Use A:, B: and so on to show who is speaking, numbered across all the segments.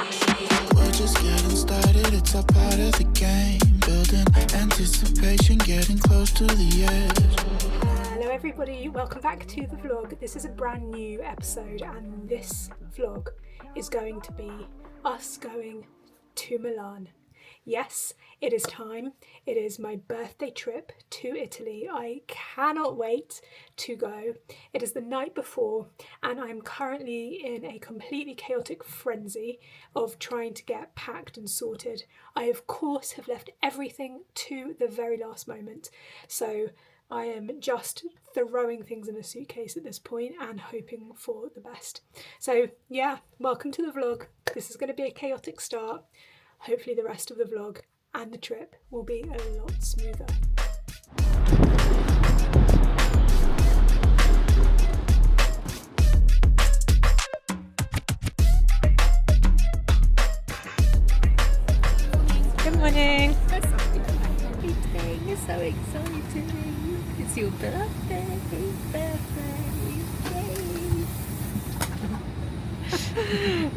A: We're just getting started, it's a part of the game. Building anticipation, getting close to the edge.
B: Hello everybody, welcome back to the vlog. This is a brand new episode and this vlog is going to be us going to Milan. Yes, it is time. It is my birthday trip to Italy. I cannot wait to go. It is the night before and I'm currently in a completely chaotic frenzy of trying to get packed and sorted. I of course have left everything to the very last moment. So I am just throwing things in a suitcase at this point and hoping for the best. So yeah, welcome to the vlog. This is going to be a chaotic start. Hopefully the rest of the vlog and the trip will be a lot smoother. Good morning.
C: That's everything is so exciting. It's your birthday.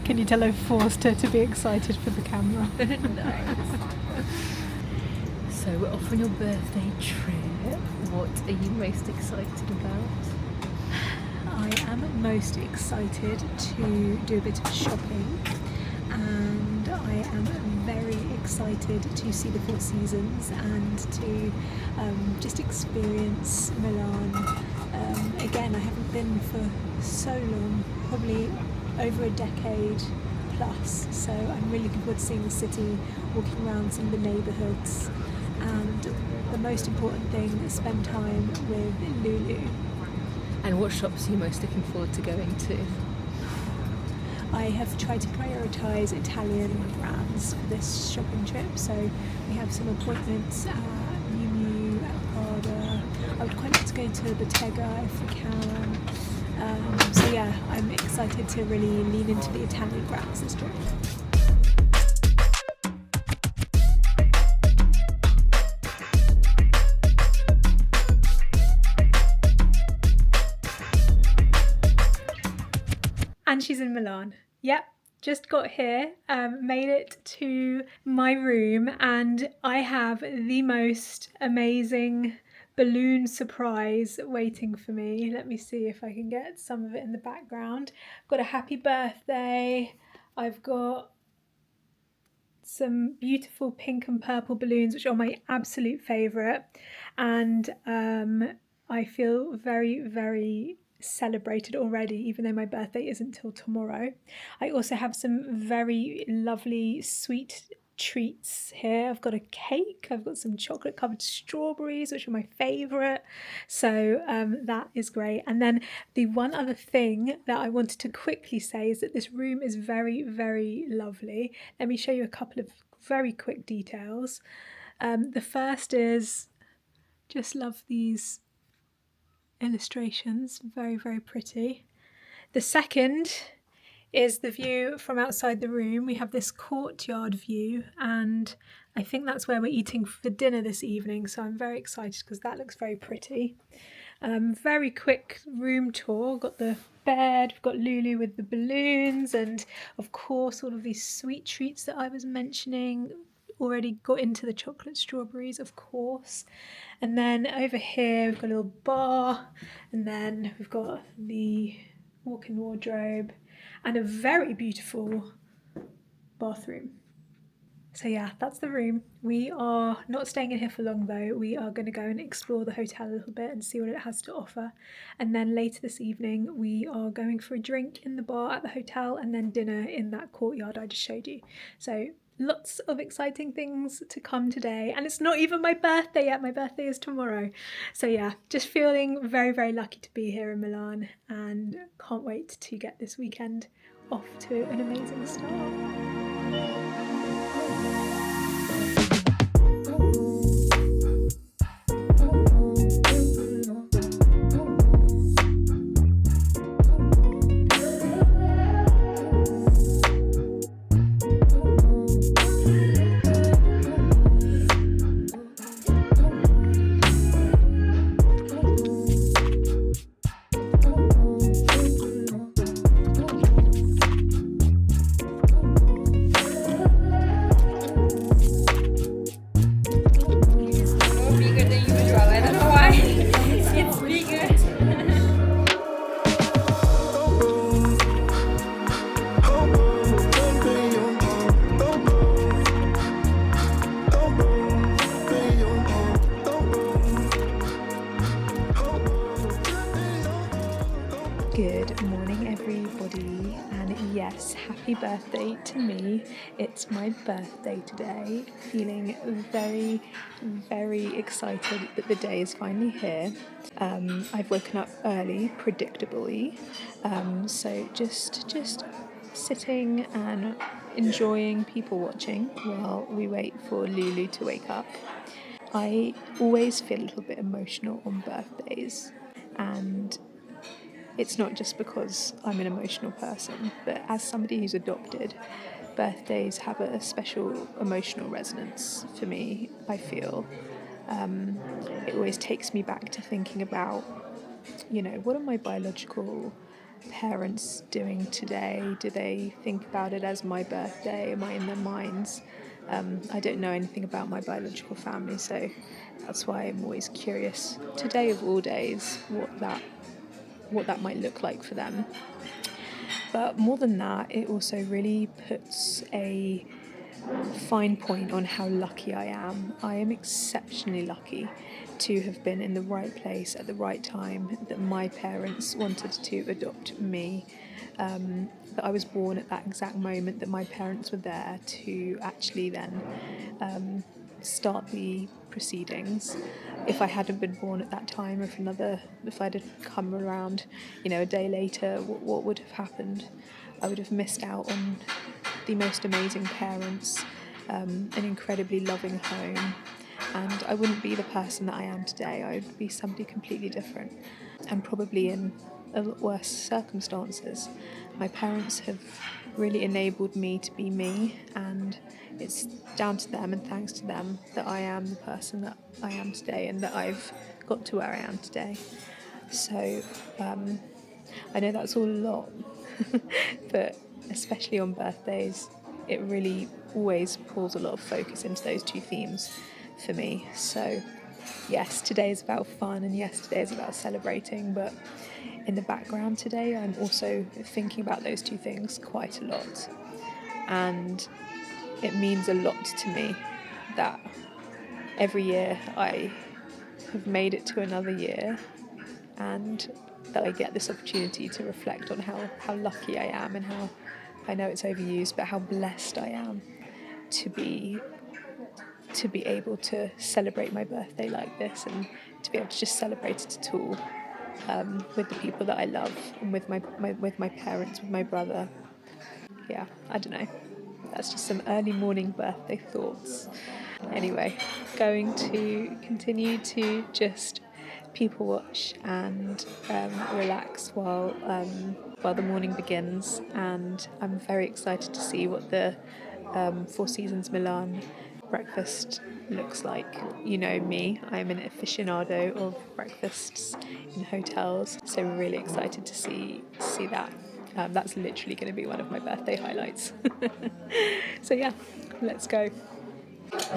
B: Can you tell I forced her to be excited for the camera?
C: Nice. So we're off on your birthday trip. What are you most excited about?
B: I am most excited to do a bit of shopping and I am very excited to see the Four Seasons and to just experience Milan. Again, I haven't been for so long, probably over a decade plus, so I'm really looking forward to seeing the city, walking around some of the neighbourhoods, and the most important thing, spend time with Lulu.
C: And what shops are you most looking forward to going to?
B: I have tried to prioritise Italian brands for this shopping trip, so we have some appointments at Miu Miu, at Prada. I would quite like to go to Bottega if we can. So yeah, I'm excited to really lean into the Italian brands this trip. And she's in Milan. Yep, just got here, made it to my room, and I have the most amazing balloon surprise waiting for me. Let me see if I can get some of it in the background. I've got a happy birthday. I've got some beautiful pink and purple balloons, which are my absolute favourite. And I feel very, very celebrated already, even though my birthday isn't till tomorrow. I also have some very lovely sweet treats here. I've got a cake, I've got some chocolate covered strawberries, which are my favourite, so that is great. And then the one other thing that I wanted to quickly say is that this room is very, very lovely. Let me show you a couple of very quick details. The first is, just love these illustrations, very, very pretty. The second is the view from outside the room. We have this courtyard view, and I think that's where we're eating for dinner this evening, so I'm very excited because that looks very pretty. Very quick room tour. Got the bed, we've got Lulu with the balloons, and of course all of these sweet treats that I was mentioning. Already got into the chocolate strawberries, of course. And then over here we've got a little bar, and then we've got the walk-in wardrobe and a very beautiful bathroom. So yeah, that's the room. We are not staying in here for long though. We are going to go and explore the hotel a little bit and see what it has to offer. And then later this evening we are going for a drink in the bar at the hotel and then dinner in that courtyard I just showed you. So lots of exciting things to come today, and it's not even my birthday yet. My birthday is tomorrow. So yeah, just feeling very, very lucky to be here in Milan and can't wait to get this weekend off to an amazing start. everybody, and yes, happy birthday to me. It's my birthday today. Feeling very, very excited that the day is finally here. I've woken up early, predictably, so just sitting and enjoying people watching while we wait for Lulu to wake up. I always feel a little bit emotional on birthdays, and it's not just because I'm an emotional person, but as somebody who's adopted, birthdays have a special emotional resonance for me, I feel. It always takes me back to thinking about, what are my biological parents doing today? Do they think about it as my birthday? Am I in their minds? I don't know anything about my biological family, so that's why I'm always curious, today of all days, what that might look like for them. But more than that, it also really puts a fine point on how lucky I am. I am exceptionally lucky to have been in the right place at the right time, that my parents wanted to adopt me, that I was born at that exact moment, that my parents were there to actually then start the proceedings. If I hadn't been born at that time, if I'd have come around, a day later, what would have happened? I would have missed out on the most amazing parents, an incredibly loving home, and I wouldn't be the person that I am today. I would be somebody completely different, and probably in a lot worse circumstances. My parents have really enabled me to be me, and it's down to them and thanks to them that I am the person that I am today, and that I've got to where I am today. So I know that's all a lot, but especially on birthdays, it really always pulls a lot of focus into those two themes for me. So yes, today is about fun, and yes, today is about celebrating, but in the background today, I'm also thinking about those two things quite a lot. And it means a lot to me that every year I have made it to another year, and that I get this opportunity to reflect on how lucky I am, and how, I know it's overused, but how blessed I am to be able to celebrate my birthday like this, and to be able to just celebrate it at all, with the people that I love, and with my parents, with my brother. Yeah, I don't know. That's just some early morning birthday thoughts. Anyway, going to continue to just people watch and relax while the morning begins, and I'm very excited to see what the Four Seasons Milan breakfast looks like. You know me, I'm an aficionado of breakfasts in hotels, so we're really excited to see that. That's literally going to be one of my birthday highlights. So yeah, let's go.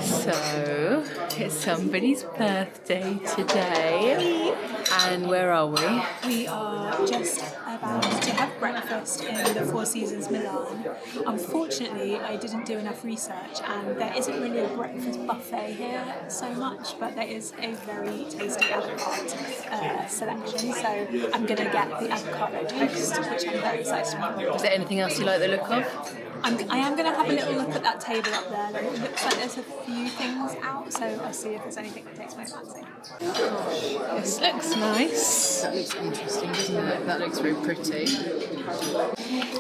C: So, it's somebody's birthday today, and where are we?
B: We are just about to have breakfast in the Four Seasons Milan. Unfortunately, I didn't do enough research, and there isn't really a breakfast buffet here so much, but there is a very tasty avocado selection, so I'm going to get the avocado toast, which I'm very excited about.
C: Is there anything else you like the look of?
B: I am going to have a little look at that table up there. It looks like there's a few things out, so I'll see if there's anything that takes my fancy.
C: This looks nice. That looks interesting, doesn't it? That looks very pretty.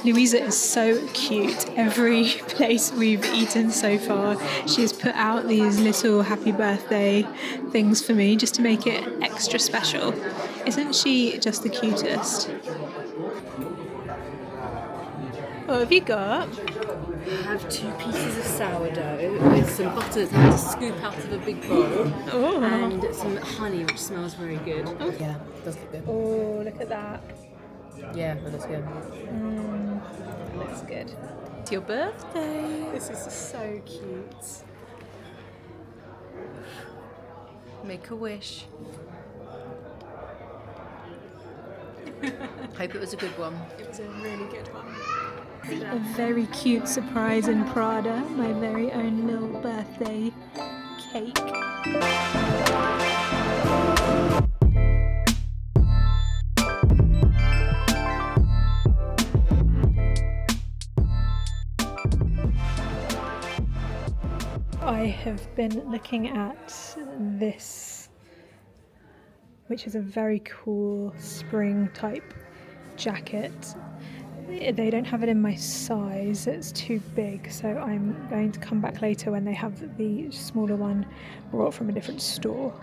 B: Louisa is so cute. Every place we've eaten so far, she's put out these little happy birthday things for me just to make it extra special. Isn't she just the cutest? What have you got?
C: I have 2 pieces of sourdough with some butter that I had to scoop out of a big bowl.
B: Oh.
C: And some honey, which smells very good. Oh. Yeah, it does look good.
B: Oh, look at that.
C: Yeah, that looks good.
B: Looks good.
C: It's your birthday.
B: This is so cute.
C: Make a wish. Hope it was a good one.
B: It was a really good one. A very cute surprise in Prada, my very own little birthday cake. I have been looking at this, which is a very cool spring type jacket. They don't have it in my size, it's too big, so I'm going to come back later when they have the smaller one brought from a different store.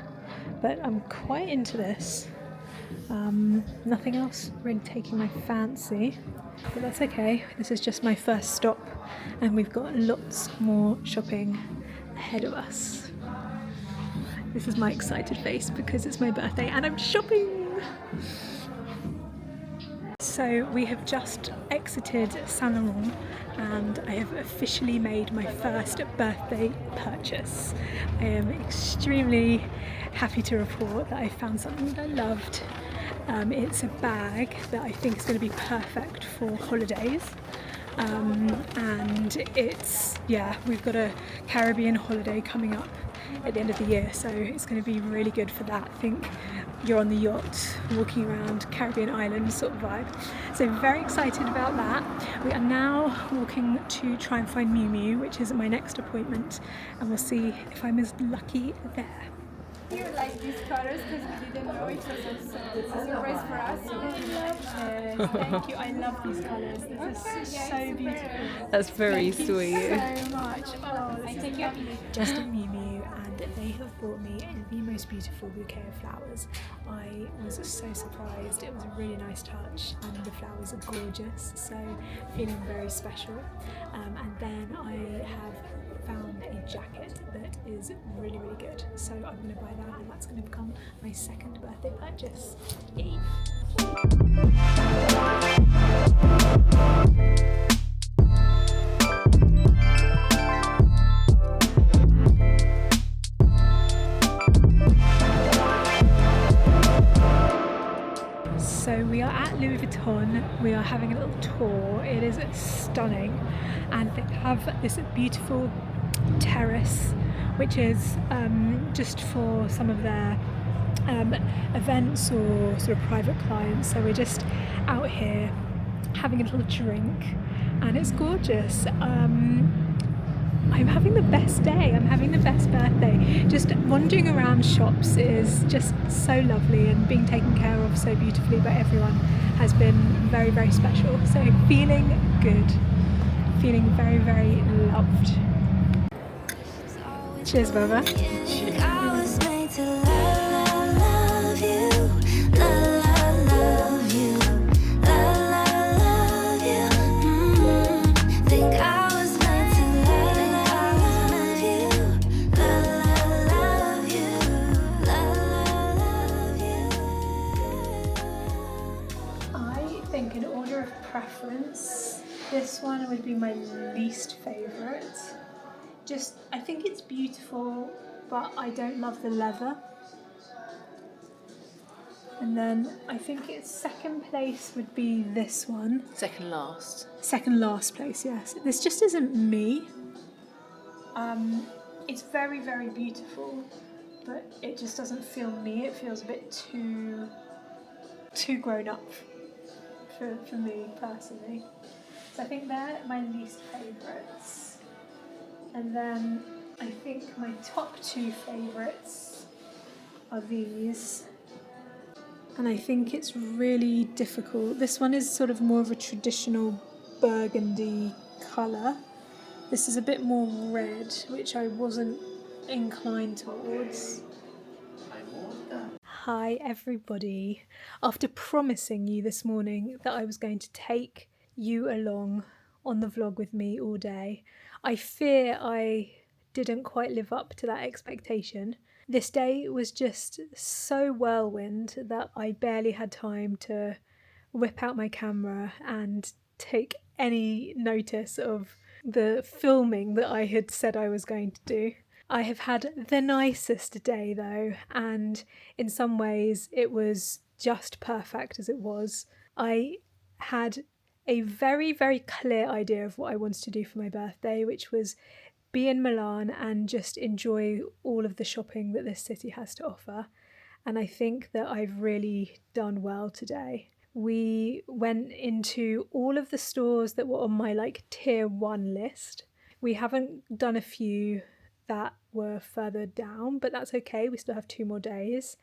B: But I'm quite into this. Nothing else really taking my fancy, but that's okay. This is just my first stop and we've got lots more shopping ahead of us. This is my excited face because it's my birthday and I'm shopping! So we have just exited Saint Laurent and I have officially made my first birthday purchase. I am extremely happy to report that I found something that I loved. It's a bag that I think is going to be perfect for holidays. And we've got a Caribbean holiday coming up at the end of the year, so it's going to be really good for that. I think you're on the yacht walking around Caribbean islands sort of vibe, so very excited about that. We are now walking to try and find Miu Miu, which is my next appointment, and we'll see if I'm as lucky there.
D: You like these colors because we didn't know it was a surprise for us.
B: Thank you, I love these colours. This is so beautiful.
C: That's very
B: Thank
C: sweet.
B: you so much. Oh, this is lovely. Just at Miu Miu, and they have brought me the most beautiful bouquet of flowers. I was so surprised. It was a really nice touch, and the flowers are gorgeous, so feeling very special. And then I have found a jacket that is really, really good, so I'm going to buy that, and that's going to become my second birthday purchase. Yay! So we are at Louis Vuitton, we are having a little tour. It is stunning, and they have this beautiful terrace which is just for some of their events or sort of private clients. So we're just out here having a little drink and it's gorgeous. I'm having the best day, I'm having the best birthday. Just wandering around shops is just so lovely, and being taken care of so beautifully by everyone has been very, very special. So feeling good, feeling very, very loved. Cheers, Baba. Preference, this one would be my least favourite. I think it's beautiful, but I don't love the leather. And then I think its second place would be this one.
C: Second last.
B: Second last place, yes. This just isn't me. It's very, very beautiful, but it just doesn't feel me. It feels a bit too grown up for me personally. So I think they're my least favourites. And then I think my top two favourites are these. And I think it's really difficult. This one is sort of more of a traditional burgundy colour. This is a bit more red, which I wasn't inclined towards. Hi everybody. After promising you this morning that I was going to take you along on the vlog with me all day, I fear I didn't quite live up to that expectation. This day was just so whirlwind that I barely had time to whip out my camera and take any notice of the filming that I had said I was going to do. I have had the nicest day though, and in some ways it was just perfect as it was. I had a very, very clear idea of what I wanted to do for my birthday, which was be in Milan and just enjoy all of the shopping that this city has to offer. And I think that I've really done well today. We went into all of the stores that were on my tier 1 list. We haven't done a few that were further down, but that's okay, we still have 2 more days.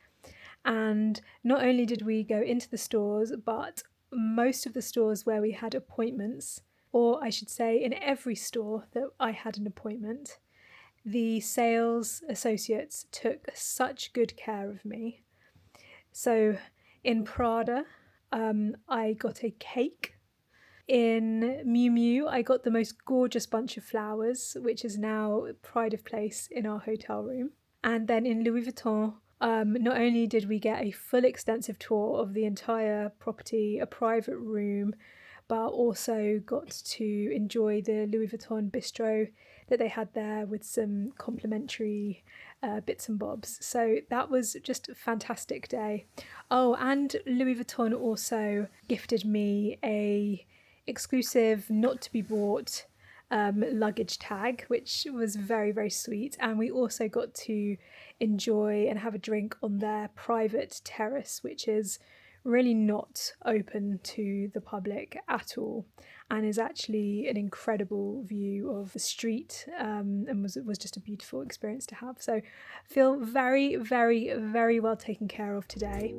B: And not only did we go into the stores, but most of the stores where we had appointments, or I should say in every store that I had an appointment, the sales associates took such good care of me. So in Prada, I got a cake. In Miu Miu, I got the most gorgeous bunch of flowers, which is now pride of place in our hotel room. And then in Louis Vuitton, not only did we get a full extensive tour of the entire property, a private room, but also got to enjoy the Louis Vuitton bistro that they had there with some complimentary bits and bobs. So that was just a fantastic day. Oh, and Louis Vuitton also gifted me a exclusive, not to be bought luggage tag, which was very, very sweet. And we also got to enjoy and have a drink on their private terrace, which is really not open to the public at all, and is actually an incredible view of the street, and was just a beautiful experience to have. So feel very, very, very well taken care of today.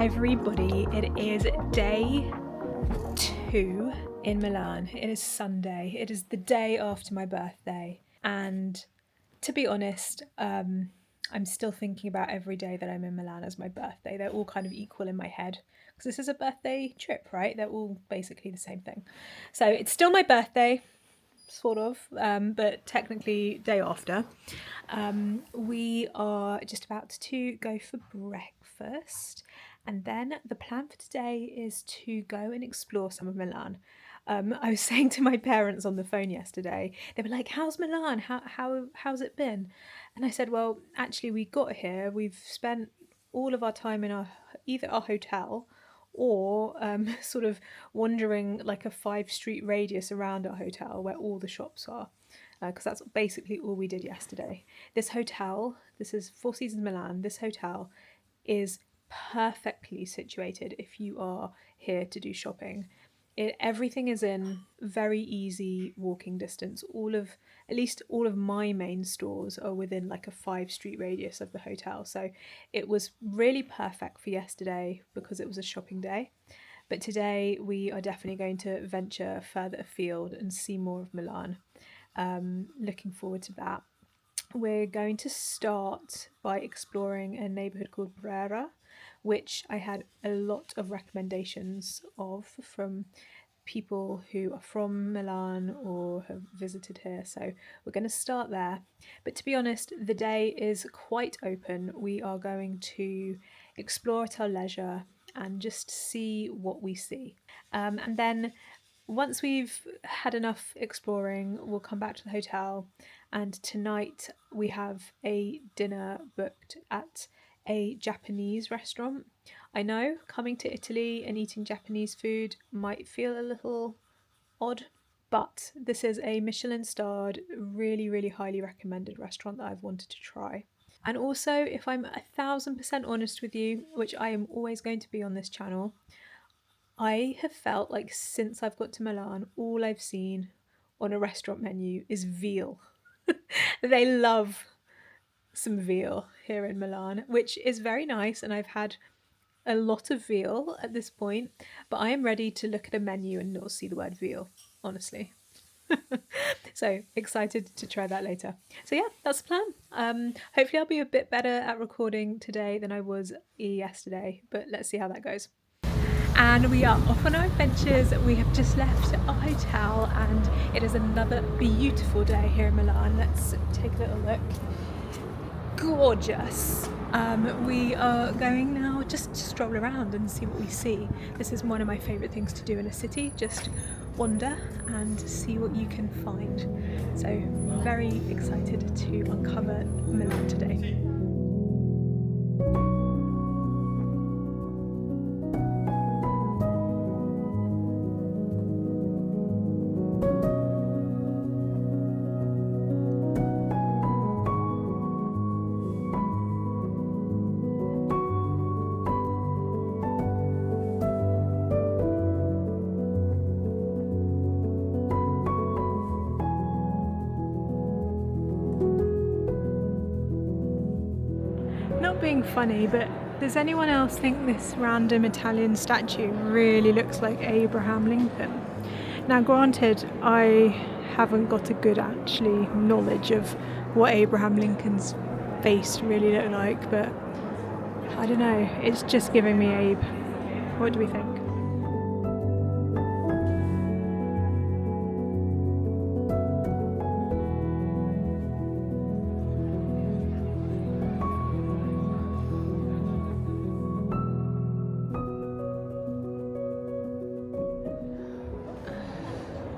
B: Everybody, it is day 2 in Milan. It is Sunday. It is the day after my birthday, and to be honest, I'm still thinking about every day that I'm in Milan as my birthday. They're all kind of equal in my head because this is a birthday trip, right? They're all basically the same thing. So it's still my birthday, sort of, but technically day after. We are just about to go for breakfast. And then the plan for today is to go and explore some of Milan. I was saying to my parents on the phone yesterday, they were like, how's Milan? How's it been? And I said, well, actually we got here, we've spent all of our time in either our hotel or sort of wandering like a 5-street radius around our hotel where all the shops are. Because that's basically all we did yesterday. This hotel, this is Four Seasons Milan, this hotel is perfectly situated if you are here to do shopping. Everything is in very easy walking distance. At least all of my main stores are within like a 5-street radius of the hotel. So it was really perfect for yesterday because it was a shopping day. But today we are definitely going to venture further afield and see more of Milan. Looking forward to that. We're going to start by exploring a neighbourhood called Brera, which I had a lot of recommendations of from people who are from Milan or have visited here. So we're going to start there. But to be honest, the day is quite open. We are going to explore at our leisure and just see what we see. And then once we've had enough exploring, we'll come back to the hotel. And tonight we have a dinner booked at a Japanese restaurant. I know coming to Italy and eating Japanese food might feel a little odd, but this is a Michelin starred, really, really highly recommended restaurant that I've wanted to try. And also, if I'm 1000% honest with you, which I am always going to be on this channel, I have felt like since I've got to Milan, all I've seen on a restaurant menu is veal. They love some veal here in Milan, which is very nice, and I've had a lot of veal at this point, but I am ready to look at a menu and not see the word veal, honestly. So excited to try that later. So yeah, that's the plan. Hopefully I'll be a bit better at recording today than I was yesterday, but let's see how that goes. And we are off on our adventures. We have just left our hotel and it is another beautiful day here in Milan. Let's take a little look. Gorgeous. We are going now just stroll around and see what we see. This is one of my favourite things to do in a city, just wander and see what you can find. So very excited to uncover Milan today. Not being funny, but does anyone else think this random Italian statue really looks like Abraham Lincoln? Now granted, I haven't got a good actually knowledge of what Abraham Lincoln's face really looked like, but I don't know, it's just giving me Abe. What do we think?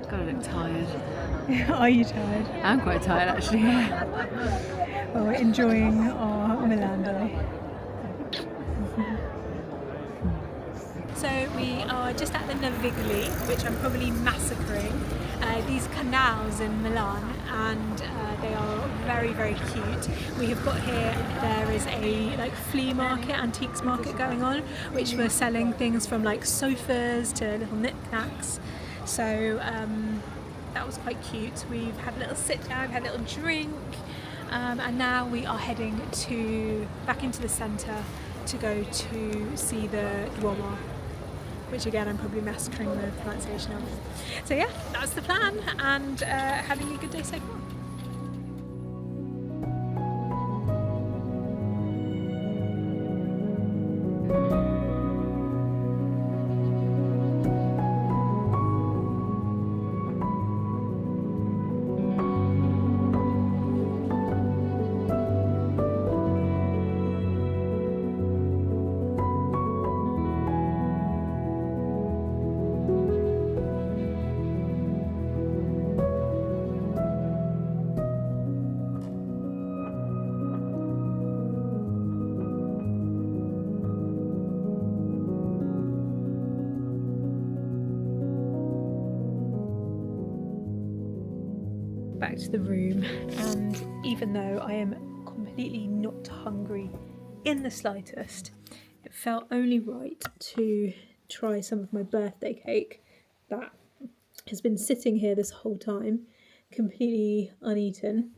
C: God, I look tired.
B: Are you tired?
C: I'm quite tired actually.
B: Well, we're enjoying our Milan day. So we are just at the Navigli, which I'm probably massacring. These canals in Milan, and they are very, very cute. We have got here, there is a like flea market, antiques market going on, which we're selling things from like sofas to little knickknacks. So that was quite cute. We've had a little sit down, had a little drink, and now we are heading back into the centre to go to see the Duomo, which again I'm probably massacring the pronunciation of. So yeah, that's the plan, and having a good day so far. Back to the room, and even though I am completely not hungry in the slightest, it felt only right to try some of my birthday cake that has been sitting here this whole time, completely uneaten.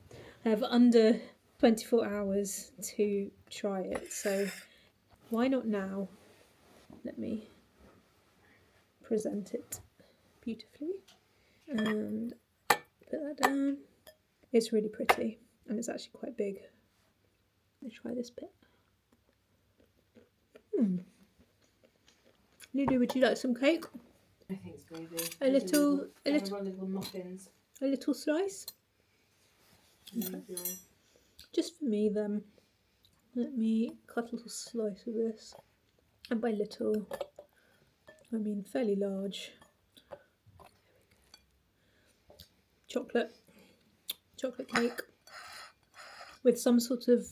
B: I have under 24 hours to try it, so why not now? Let me present it beautifully and put that down. It's really pretty, and it's actually quite big. Let me try this bit. Lulu, would you like some cake?
D: I think it's gravy.
B: A little
D: muffins.
B: A little slice? Okay. Just for me then. Let me cut a little slice of this. And by little, I mean fairly large. Chocolate cake with some sort of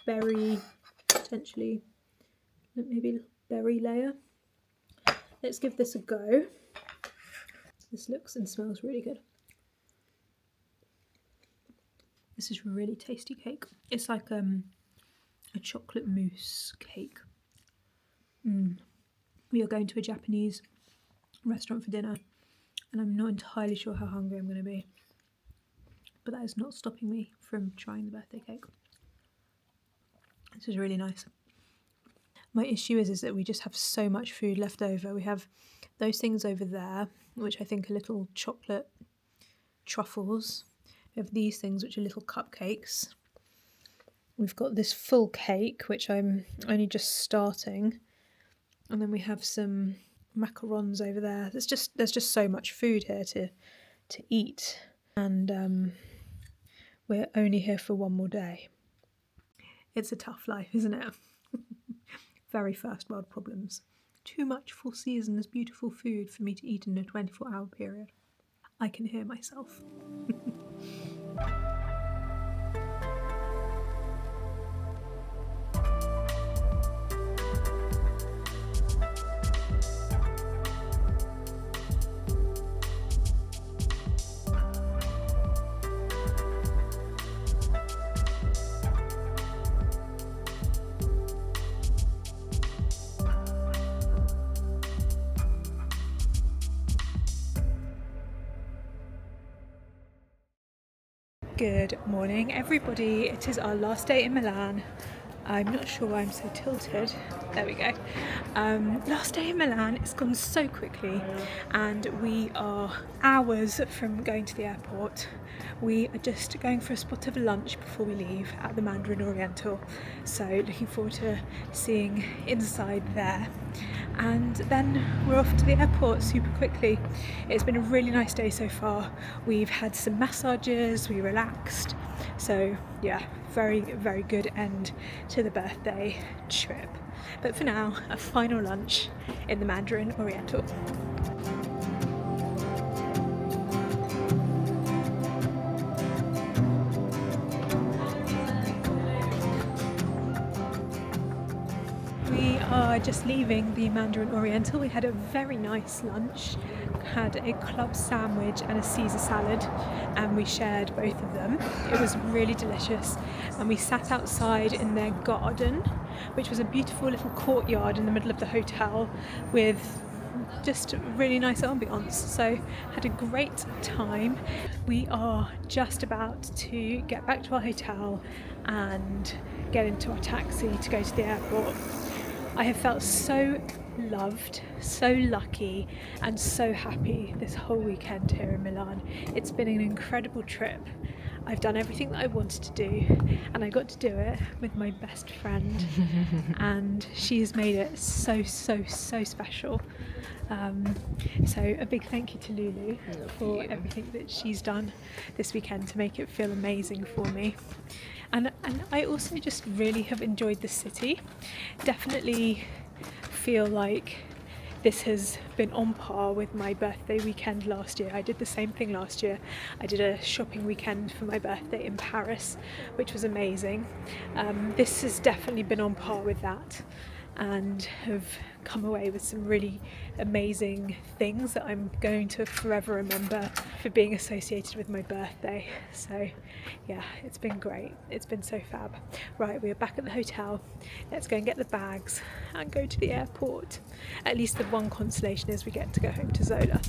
B: berry, potentially, maybe a little berry layer. Let's give this a go. This looks and smells really good. This is really tasty cake. It's like a chocolate mousse cake. We are going to a Japanese restaurant for dinner, and I'm not entirely sure how hungry I'm going to be. But that is not stopping me from trying the birthday cake. This is really nice. My issue is that we just have so much food left over. We have those things over there, which I think are little chocolate truffles. We have these things, which are little cupcakes. We've got this full cake, which I'm only just starting. And then we have some macarons over there. There's just so much food here to eat. And we're only here for one more day. It's a tough life, isn't it? Very first world problems. Too much Four Seasons beautiful food for me to eat in a 24-hour period. I can hear myself. Good morning everybody, it is our last day in Milan. I'm not sure why I'm so tilted. There we go. Last day in Milan, it's gone so quickly and we are hours from going to the airport. We are just going for a spot of lunch before we leave at the Mandarin Oriental. So looking forward to seeing inside there. And then we're off to the airport super quickly. It's been a really nice day so far. We've had some massages, we relaxed. So yeah, very, very good end to the birthday trip. But for now, a final lunch in the Mandarin Oriental. We are just leaving the Mandarin Oriental. We had a very nice lunch, had a club sandwich and a Caesar salad, and we shared both of them. It was really delicious, and we sat outside in their garden, which was a beautiful little courtyard in the middle of the hotel with just really nice ambience. So had a great time. We are just about to get back to our hotel and get into our taxi to go to the airport. I have felt so loved, so lucky and so happy this whole weekend here in Milan. It's been an incredible trip. I've done everything that I wanted to do and I got to do it with my best friend and she has made it so special. So a big thank you to Lulu for everything that she's done this weekend to make it feel amazing for me. And I also just really have enjoyed the city. Definitely feel like this has been on par with my birthday weekend last year. I did the same thing last year. I did a shopping weekend for my birthday in Paris, which was amazing. This has definitely been on par with that and have come away with some really amazing things that I'm going to forever remember for being associated with my birthday. So yeah, it's been great. It's been so fab. Right, we are back at the hotel. Let's go and get the bags and go to the airport. At least the one consolation is we get to go home to Zola.